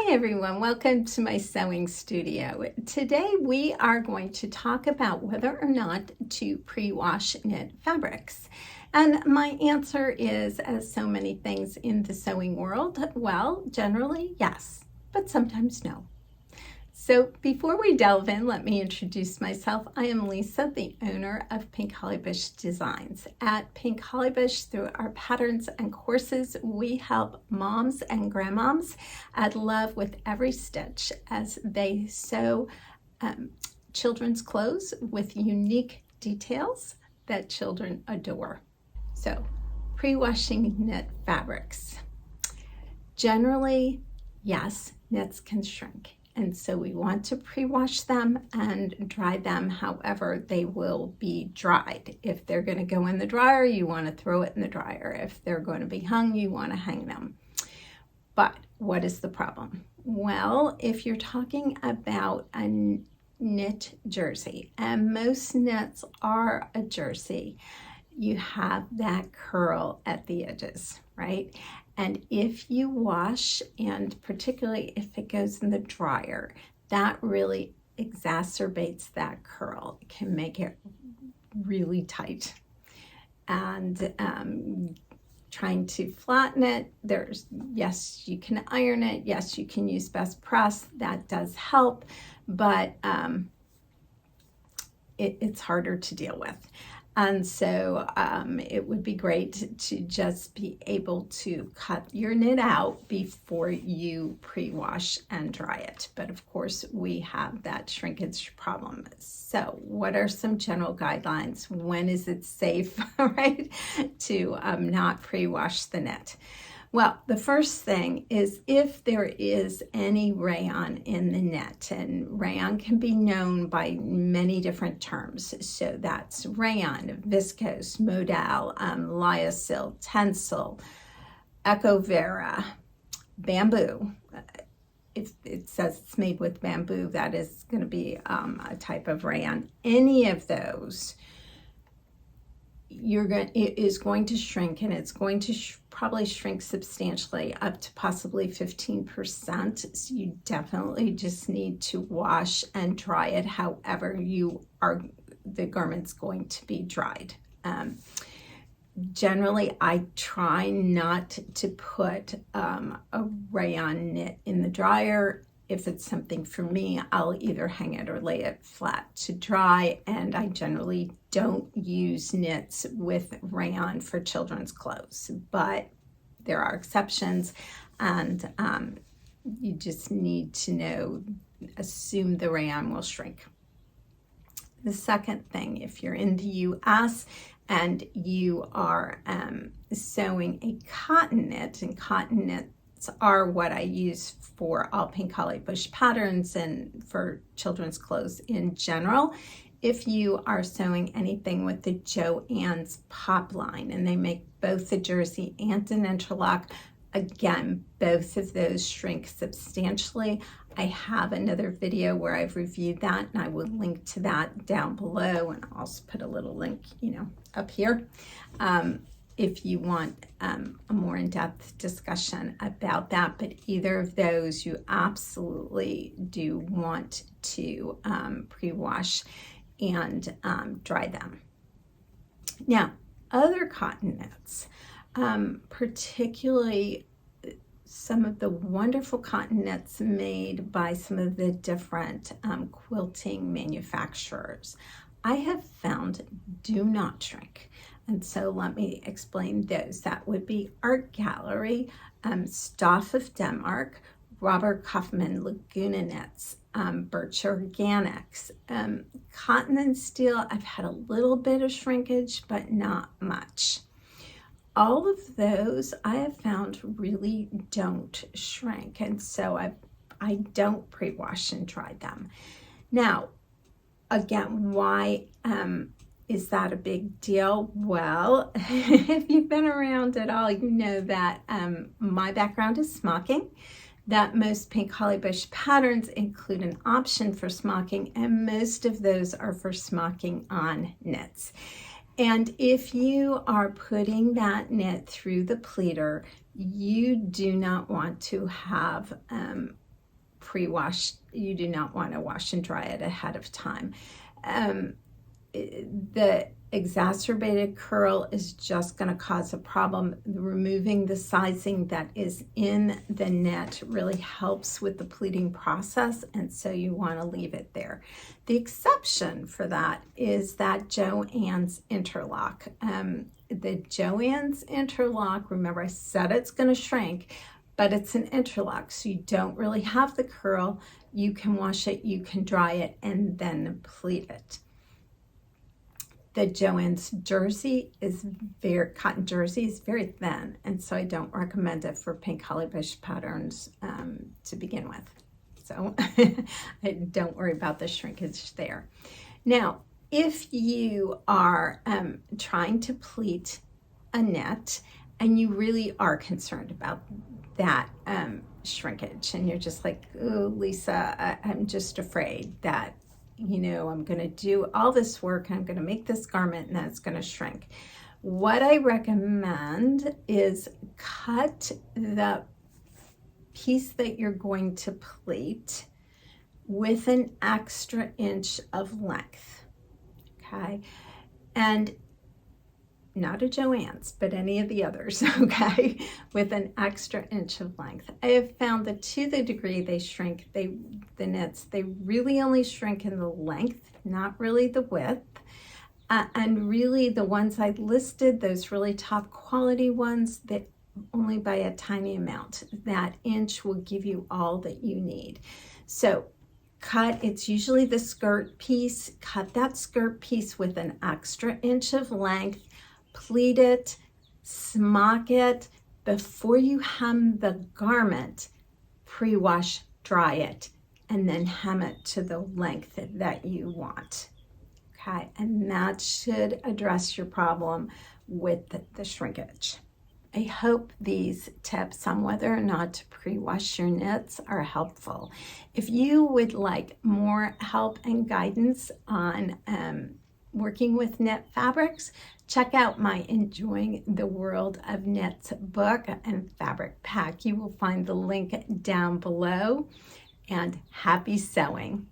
Hi everyone, welcome to my sewing studio. Today we are going to talk about whether or not to pre-wash knit fabrics. And my answer is, as so many things in the sewing world, well, generally yes, but sometimes no. So before we delve in, let me introduce myself. I am Lisa, the owner of Pink Hollybush Designs. At Pink Hollybush, through our patterns and courses, we help moms and grandmoms add love with every stitch as they sew children's clothes with unique details that children adore. So, pre-washing knit fabrics. Generally, yes, knits can shrink. And so we want to pre-wash them and dry them however they will be dried. If they're going to go in the dryer, you want to throw it in the dryer. If they're going to be hung, you want to hang them. But what is the problem? Well, if you're talking about a knit jersey, and most knits are a jersey, you have that curl at the edges, right? And if you wash, and particularly if it goes in the dryer, that really exacerbates that curl. It can make it really tight. And trying to flatten it, yes, you can iron it. Yes, you can use best press. That does help, but it's harder to deal with. And so it would be great to just be able to cut your knit out before you pre-wash and dry it. But of course, we have that shrinkage problem. So what are some general guidelines? When is it safe, right, to not pre-wash the knit? Well, the first thing is if there is any rayon in the knit, and rayon can be known by many different terms. So that's rayon, viscose, modal, lyocell, tencel, echo vera, bamboo. If it says it's made with bamboo, that is going to be a type of rayon. Any of those, it is going to shrink, and it's going to probably shrink substantially, up to possibly 15%. So you definitely just need to wash and dry it however the garment's going to be dried. Generally, I try not to put a rayon knit in the dryer. If it's something for me, I'll either hang it or lay it flat to dry, and I generally don't use knits with rayon for children's clothes, but there are exceptions, and you just need to assume the rayon will shrink. The second thing, if you're in the US and you are sewing a cotton knit, and cotton knit are what I use for all Pink Hollybush patterns and for children's clothes in general. If you are sewing anything with the Joann's pop line, and they make both the jersey and an interlock, again, both of those shrink substantially. I have another video where I've reviewed that, and I will link to that down below, and I'll also put a little link, up here. If you want a more in-depth discussion about that, but either of those you absolutely do want to pre-wash and dry them. Now, other cotton knits, particularly some of the wonderful cotton knits made by some of the different quilting manufacturers, I have found do not shrink. And so let me explain those. That would be Art Gallery, Stof of Denmark, Robert Kaufmann, Laguna Knits, Birch Organics. Cotton and steel, I've had a little bit of shrinkage, but not much. All of those I have found really don't shrink, and so I don't pre-wash and dry them. Now, again, why is that a big deal? Well, if you've been around at all, you know that my background is smocking, that most Pink Hollybush patterns include an option for smocking, and most of those are for smocking on knits. And if you are putting that knit through the pleater, you do not want to have pre-wash. You do not want to wash and dry it ahead of time. The exacerbated curl is just going to cause a problem. Removing the sizing that is in the knit really helps with the pleating process, and so you want to leave it there. The exception for that is that Joann's interlock. The Joann's interlock, remember I said it's going to shrink, but it's an interlock, so you don't really have the curl. You can wash it, you can dry it, and then pleat it. The Joann's jersey is cotton jersey is very thin, and so I don't recommend it for pink holly bush patterns to begin with. So don't worry about the shrinkage there. Now, if you are trying to pleat a knit and you really are concerned about that shrinkage, and you're just like, oh, Lisa, I'm just afraid that, you know, I'm going to do all this work, I'm going to make this garment, and then it's going to shrink. What I recommend is cut the piece that you're going to pleat with an extra inch of length, okay? And not a Joann's, but any of the others, okay, with an extra inch of length. I have found that to the degree they shrink, the knits, they really only shrink in the length, not really the width. And really the ones I listed, those really top quality ones, that only by a tiny amount. That inch will give you all that you need. So cut, it's usually the skirt piece, cut that skirt piece with an extra inch of length, pleat it, smock it. Before you hem the garment, pre-wash, dry it, and then hem it to the length that you want. Okay, and that should address your problem with the shrinkage. I hope these tips on whether or not to pre-wash your knits are helpful. If you would like more help and guidance on working with knit fabrics, check out my Enjoying the World of Knits book and fabric pack. You will find the link down below, and happy sewing.